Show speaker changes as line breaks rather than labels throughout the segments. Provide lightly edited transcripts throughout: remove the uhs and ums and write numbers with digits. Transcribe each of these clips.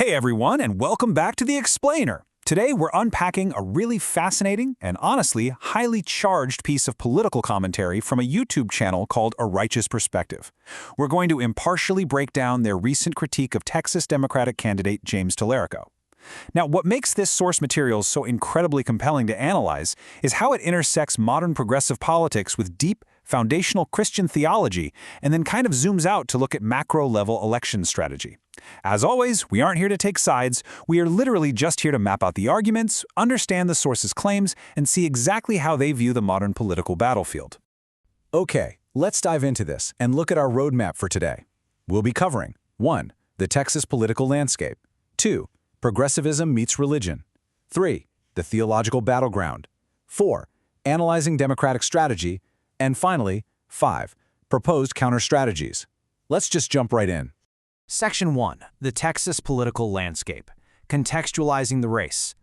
Hey everyone, and welcome back to The Explainer. Today we're unpacking a really fascinating and honestly highly charged piece of political commentary from a YouTube channel called A Righteous Perspective. We're going to impartially break down their recent critique of Texas Democratic candidate James Talarico. Now, what makes this source material so incredibly compelling to analyze is how it intersects modern progressive politics with deep, foundational Christian theology, and then kind of zooms out to look at macro-level election strategy. As always, we aren't here to take sides. We are literally just here to map out the arguments, understand the source's claims, and see exactly how they view the modern political battlefield. Okay, let's dive into this and look at our roadmap for today. We'll be covering 1. The Texas political landscape. 2. Progressivism meets religion. 3. The theological battleground. 4. Analyzing democratic strategy. And finally, 5. Proposed counter-strategies. Let's just jump right in.
Section 1. The Texas political landscape. Contextualizing the race.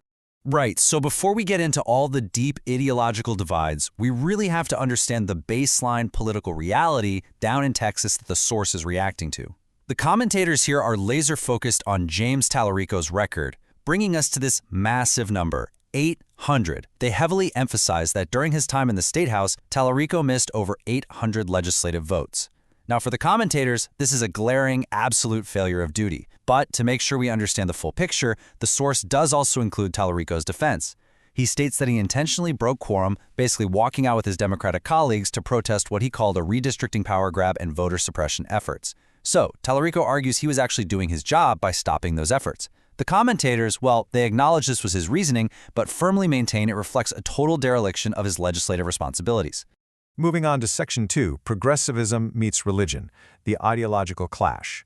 Right, so before we get into all the deep ideological divides, we really have to understand the baseline political reality down in Texas that the source is reacting to. The commentators here are laser-focused on James Talarico's record, bringing us to this massive number, 800. They heavily emphasize that during his time in the State House, Talarico missed over 800 legislative votes. Now, for the commentators, this is a glaring, absolute failure of duty. But to make sure we understand the full picture, the source does also include Talarico's defense. He states that he intentionally broke quorum, basically walking out with his Democratic colleagues to protest what he called a redistricting power grab and voter suppression efforts. So, Talarico argues he was actually doing his job by stopping those efforts. The commentators, well, they acknowledge this was his reasoning, but firmly maintain it reflects a total dereliction of his legislative responsibilities.
Moving on to Section 2, Progressivism meets religion, the ideological clash.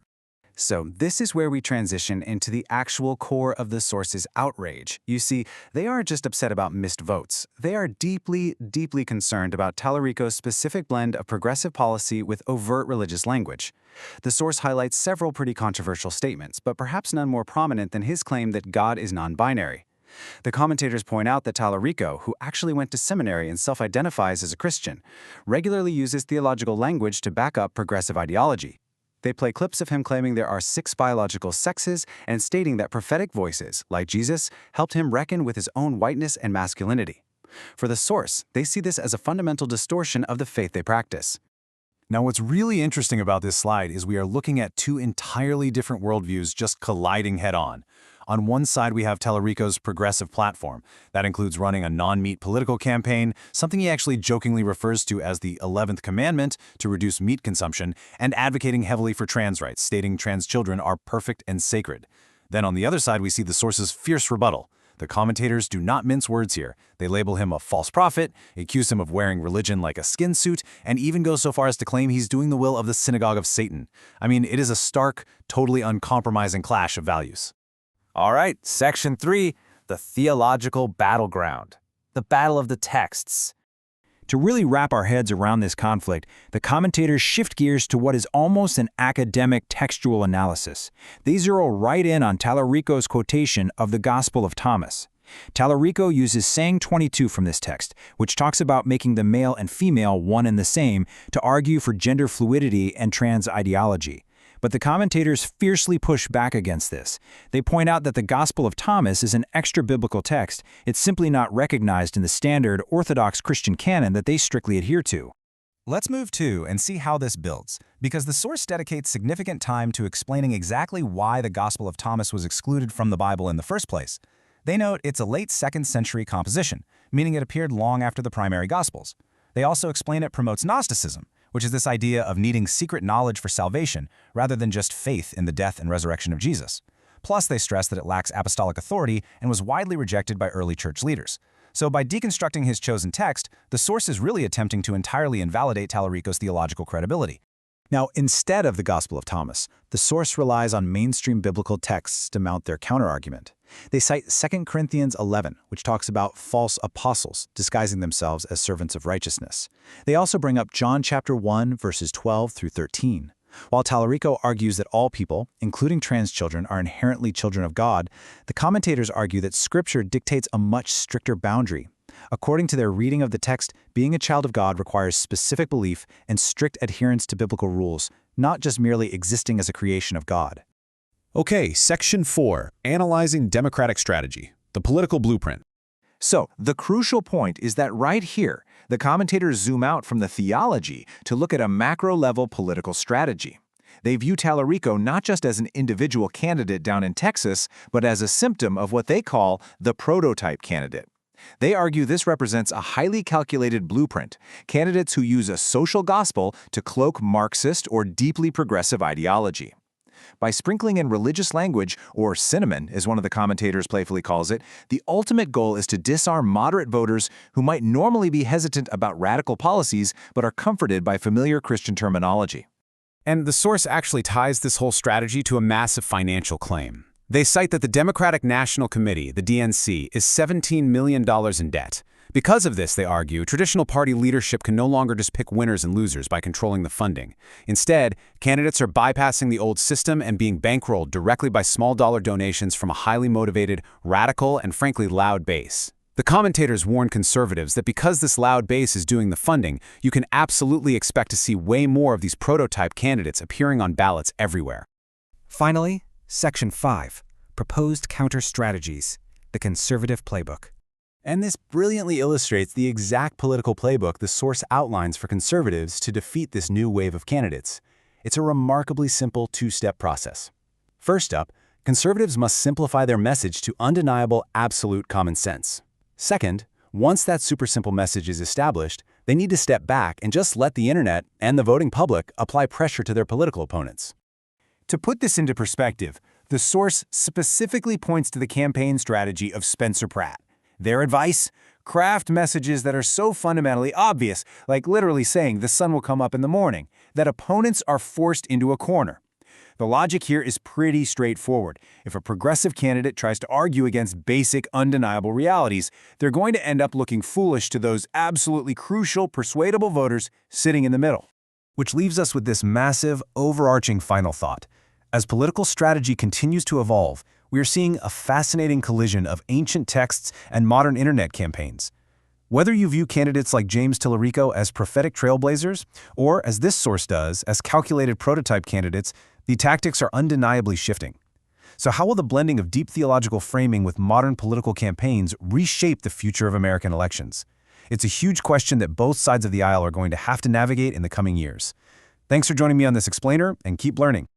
So this is where we transition into the actual core of the source's outrage. You see, they aren't just upset about missed votes. They are deeply, deeply concerned about Talarico's specific blend of progressive policy with overt religious language. The source highlights several pretty controversial statements, but perhaps none more prominent than his claim that God is non-binary. The commentators point out that Talarico, who actually went to seminary and self-identifies as a Christian, regularly uses theological language to back up progressive ideology. They play clips of him claiming there are 6 biological sexes and stating that prophetic voices, like Jesus, helped him reckon with his own whiteness and masculinity. For the source, they see this as a fundamental distortion of the faith they practice.
Now, what's really interesting about this slide is we are looking at 2 entirely different worldviews just colliding head-on. On one side, we have Talarico's progressive platform. That includes running a non-meat political campaign, something he actually jokingly refers to as the 11th commandment to reduce meat consumption, and advocating heavily for trans rights, stating trans children are perfect and sacred. Then on the other side, we see the source's fierce rebuttal. The commentators do not mince words here. They label him a false prophet, accuse him of wearing religion like a skin suit, and even go so far as to claim he's doing the will of the synagogue of Satan. I mean, it is a stark, totally uncompromising clash of values.
All right, Section 3. The theological battleground. The battle of the texts.
To really wrap our heads around this conflict, the commentators shift gears to what is almost an academic textual analysis. They zero right in on Talarico's quotation of the Gospel of Thomas. Talarico uses saying 22 from this text, which talks about making the male and female one and the same, to argue for gender fluidity and trans ideology. But the commentators fiercely push back against this. They point out that the Gospel of Thomas is an extra-biblical text. It's simply not recognized in the standard Orthodox Christian canon that they strictly adhere to.
Let's move to and see how this builds, because the source dedicates significant time to explaining exactly why the Gospel of Thomas was excluded from the Bible in the first place. They note it's a late 2nd century composition, meaning it appeared long after the primary Gospels. They also explain it promotes Gnosticism, which is this idea of needing secret knowledge for salvation rather than just faith in the death and resurrection of Jesus. Plus, they stress that it lacks apostolic authority and was widely rejected by early church leaders. So by deconstructing his chosen text, the source is really attempting to entirely invalidate Talarico's theological credibility. Now, instead of the Gospel of Thomas, the source relies on mainstream biblical texts to mount their counterargument. They cite 2 Corinthians 11, which talks about false apostles disguising themselves as servants of righteousness. They also bring up John chapter 1, verses 12 through 13. While Talarico argues that all people, including trans children, are inherently children of God, the commentators argue that Scripture dictates a much stricter boundary. According to their reading of the text, being a child of God requires specific belief and strict adherence to biblical rules, not just merely existing as a creation of God.
Okay, Section 4, Analyzing Democratic Strategy, the Political Blueprint.
So, the crucial point is that right here, the commentators zoom out from the theology to look at a macro-level political strategy. They view Talarico not just as an individual candidate down in Texas, but as a symptom of what they call the prototype candidate. They argue this represents a highly calculated blueprint, candidates who use a social gospel to cloak Marxist or deeply progressive ideology. By sprinkling in religious language, or cinnamon as one of the commentators playfully calls it, the ultimate goal is to disarm moderate voters who might normally be hesitant about radical policies but are comforted by familiar Christian terminology.
And the source actually ties this whole strategy to a massive financial claim. They cite that the Democratic National Committee, the DNC, is $17 million in debt. Because of this, they argue, traditional party leadership can no longer just pick winners and losers by controlling the funding. Instead, candidates are bypassing the old system and being bankrolled directly by small-dollar donations from a highly motivated, radical, and frankly loud base. The commentators warn conservatives that because this loud base is doing the funding, you can absolutely expect to see way more of these prototype candidates appearing on ballots everywhere.
Finally, Section 5, Proposed Counter-Strategies, the Conservative Playbook.
And this brilliantly illustrates the exact political playbook the source outlines for conservatives to defeat this new wave of candidates. It's a remarkably simple two-step process. First up, conservatives must simplify their message to undeniable, absolute common sense. Second, once that super simple message is established, they need to step back and just let the internet and the voting public apply pressure to their political opponents. To put this into perspective, the source specifically points to the campaign strategy of Spencer Pratt. Their advice? Craft messages that are so fundamentally obvious, like literally saying the sun will come up in the morning, that opponents are forced into a corner. The logic here is pretty straightforward. If a progressive candidate tries to argue against basic, undeniable realities, they're going to end up looking foolish to those absolutely crucial, persuadable voters sitting in the middle. Which leaves us with this massive, overarching final thought. As political strategy continues to evolve, we are seeing a fascinating collision of ancient texts and modern internet campaigns. Whether you view candidates like James Talarico as prophetic trailblazers, or, as this source does, as calculated prototype candidates, the tactics are undeniably shifting. So how will the blending of deep theological framing with modern political campaigns reshape the future of American elections? It's a huge question that both sides of the aisle are going to have to navigate in the coming years. Thanks for joining me on this explainer, and keep learning.